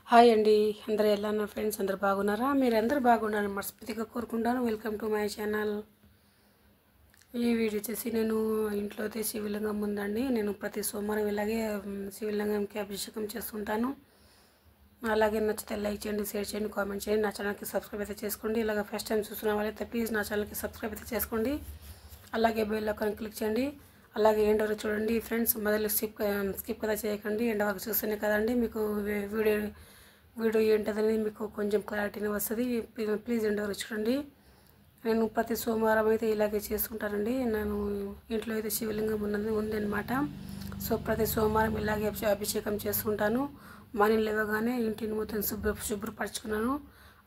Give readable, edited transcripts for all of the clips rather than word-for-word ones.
Hi అండి, అందరూ ఎలా ఉన్నారు ఫ్రెండ్స్? అందరు బాగున్నారా? మీరు అందరూ బాగున్నారని మనస్ఫూర్తిగా కోరుకుంటాను. Welcome to my channel. ఈ వీడియో వచ్చేసి నేను ఇంట్లో అయితే శివలింగం ఉందండి. నేను ప్రతి సోమవారం ఇలాగే శివలింగంకి అభిషేకం చేస్తుంటాను. అలాగే నచ్చితే లైక్ చేయండి, షేర్ చేయండి, కామెంట్ చేయండి. నా ఛానల్కి సబ్స్క్రైబ్ అయితే చేసుకోండి. ఇలాగ ఫస్ట్ టైం చూస్తున్న వాళ్ళైతే ప్లీజ్ నా ఛానల్కి సబ్స్క్రైబ్ అయితే చేసుకోండి. అలాగే బెల్ ఐకాన్ క్లిక్ చేయండి. అలాగే ఎండ్ వరకు చూడండి ఫ్రెండ్స్. మొదలు స్కిప్ కదా చేయకండి. ఎండ్ వరకు చూస్తేనే కదండి మీకు వీడియో ఏంటనేది మీకు కొంచెం క్లారిటీని వస్తుంది. ప్లీజ్ ఎండ్ వరకు చూడండి. నేను ప్రతి సోమవారం అయితే ఇలాగే చేసుకుంటానండి. నేను ఇంట్లో అయితే శివలింగం ఉంది అనమాట. సో ప్రతి సోమవారం ఇలాగే అభిషేకం చేస్తుంటాను. మార్నింగ్ లేవగానే ఇంటిని మొత్తం శుభ్రపరచుకున్నాను.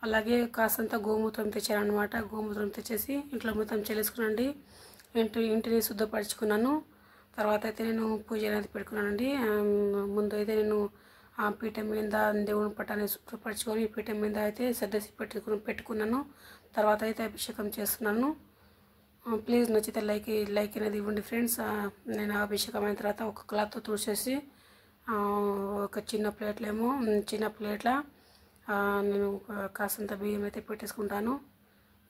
అలాగే కాసంత గోమూత్రం తెచ్చాను అనమాట. గోమూత్రం తెచ్చేసి ఇంట్లో మొత్తం చెల్లేసుకున్నానండి. ఇంటిని శుద్ధపరచుకున్నాను. తర్వాత అయితే నేను పూజ అనేది పెట్టుకున్నానండి. ముందు అయితే నేను ఆ పీఠం మీద దేవుని పట్టాన్ని శుభ్రపరచుకొని పీఠం మీద అయితే సర్దేసి పెట్టుకున్నాను. తర్వాత అయితే అభిషేకం చేస్తున్నాను. ప్లీజ్ నచ్చితే లైక్ అనేది ఇవ్వండి ఫ్రెండ్స్. నేను అభిషేకం అయిన తర్వాత ఒక క్లాత్తో తుడిచేసి ఒక చిన్న ప్లేట్ల నేను కాసంత బియ్యం అయితే పెట్టేసుకుంటాను.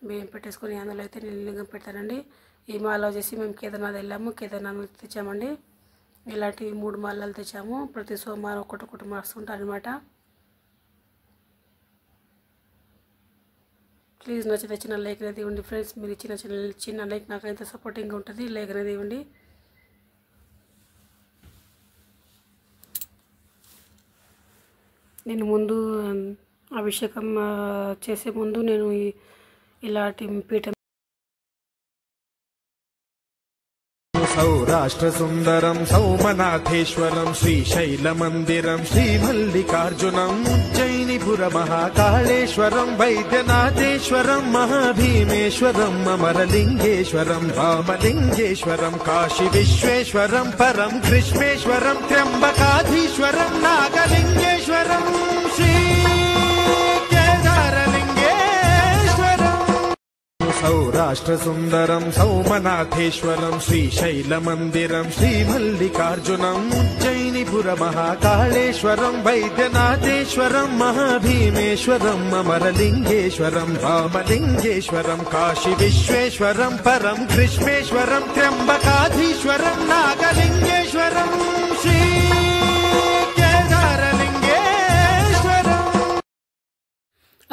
బియ్యం పెట్టేసుకొని అందులో అయితే నేను లింగం పెడతానండి. ఈ మాల వచ్చేసి మేము కేదార్నాథ్ వెళ్ళాము. కేదార్నాథ్ తెచ్చామండి. ఇలాంటి 3 మాలలు తెచ్చాము. ప్రతి సోమవారం ఒకటి మారుస్తుంటాను అనమాట. ప్లీజ్ నచ్చితే చిన్న లైక్ అనేది ఇవ్వండి ఫ్రెండ్స్. మీరు చిన్న లైక్ నాకైతే సపోర్టింగ్గా ఉంటుంది. లైక్ అనేది ఇవ్వండి. నేను ముందు అభిషేకం చేసే ముందు నేను ఇలాంటి పీఠం సౌరాష్ట్ర సుందరం సౌమనాథేశ్వరం శ్రీశైలమందిరం శ్రీమల్లికార్జునం ఉజ్జయినిపుర మహాకాళేశ్వరం వైద్యనాథేశ్వరం మహాభీమేశ్వరం అమరలింగేశ్వరం రామలింగేశ్వరం కాశీ విశ్వేశ్వరం పరం కృష్ణేశ్వరం త్ర్యంబకాధీశ్వరం నాగలింగేశ్వరం శ్రీ సౌరాష్ట్ర సుందరం సౌమనాథేశ్వరం శ్రీశైలమందిరం శ్రీమల్లికార్జునం ఉజ్జయినిపుర మహాకాళేశ్వరం వైద్యనాథేశ్వరం మహాభీమేశ్వరం అమరలింగేశ్వరం రామలింగేశ్వరం కాశీ విశ్వేశ్వరం పరం కృష్ణేశ్వరం త్ర్యంబకాధీశ్వరం నాగలింగేశ్వరం శ్రీ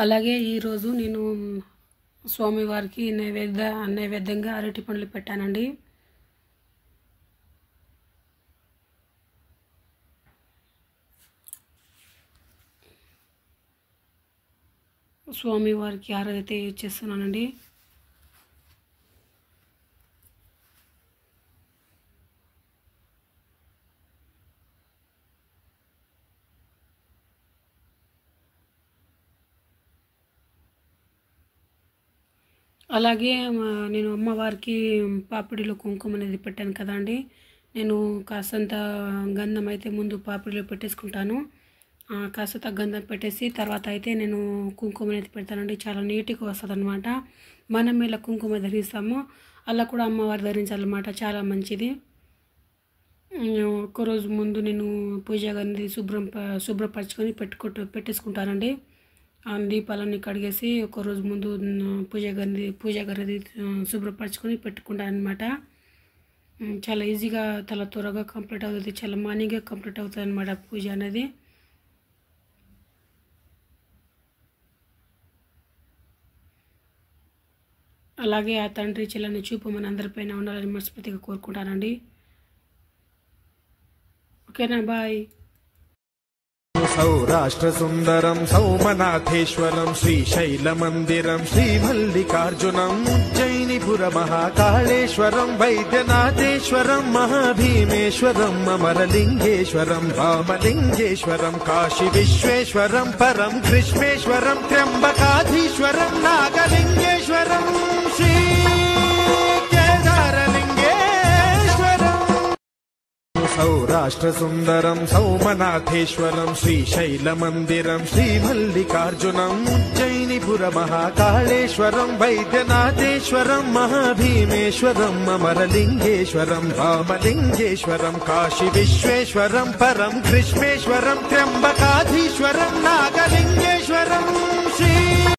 అలాగే ఈరోజు నేను స్వామివారికి నైవేద్యంగా అరటి పండ్లు పెట్టానండి. స్వామివారికి ఆరాధన చేస్తున్నానండి. అలాగే నేను అమ్మవారికి పాపిడిలో కుంకుమ అనేది పెట్టాను కదా అండి. నేను కాసంత గంధం అయితే ముందు పాపిడిలో పెట్టేసుకుంటాను. కాసంత గంధం పెట్టేసి తర్వాత అయితే నేను కుంకుమ అనేది పెడతానండి. చాలా నీట్గా వస్తుంది అనమాట. మనం ఇలా కుంకుమ ధరిస్తామో అలా కూడా అమ్మవారు ధరించాలన్నమాట. చాలా మంచిది. ఒక్కరోజు ముందు నేను పూజ గది శుభ్రపరచుకొని పెట్టేసుకుంటానండి. దీపాలన్నీ కడిగేసి ఒకరోజు ముందు పూజ గది శుభ్రపరచుకొని పెట్టుకుంటాను అనమాట. చాలా ఈజీగా చాలా త్వరగా కంప్లీట్ అవుతుంది. చాలా మార్నింగే కంప్లీట్ అవుతుంది అనమాట పూజ అనేది. అలాగే ఆ తండ్రి చెల్లని చూపు మన అందరిపైన ఉండాలని మనస్ఫూర్తిగా కోరుకుంటానండి. ఓకేనా, బాయ్. సౌరాష్ట్ర సుందరం సౌమనాథేశ్వరం శ్రీశైలమందిరం శ్రీమల్లికార్జునం ఉజ్జయినిపుర మహాకాళేశ్వరం వైద్యనాథేశ్వరం మహాభీమేశ్వరం అమరలింగేశ్వరం రామలింగేశ్వరం కాశీ విశ్వేశ్వరం పరం కృష్ణేశ్వరం త్ర్యంబకాధీశ్వరం నాగలింగేశ్వరం శ్రీ सौराष्ट्रसुन्दरं सौमनाथेश्वरं श्रीशैलमन्दिरं श्रीमल्लिकार्जुनम् उज्जयिनीपुरमहाकाळेश्वरं वैद्यनाथेश्वरं महाभीमेश्वरम् अमरलिङ्गेश्वरं वामलिङ्गेश्वरं काशीविश्वेश्वरं परं कृष्णेश्वरं त्र्यम्बकाधीश्वरं नागलिङ्गेश्वरम्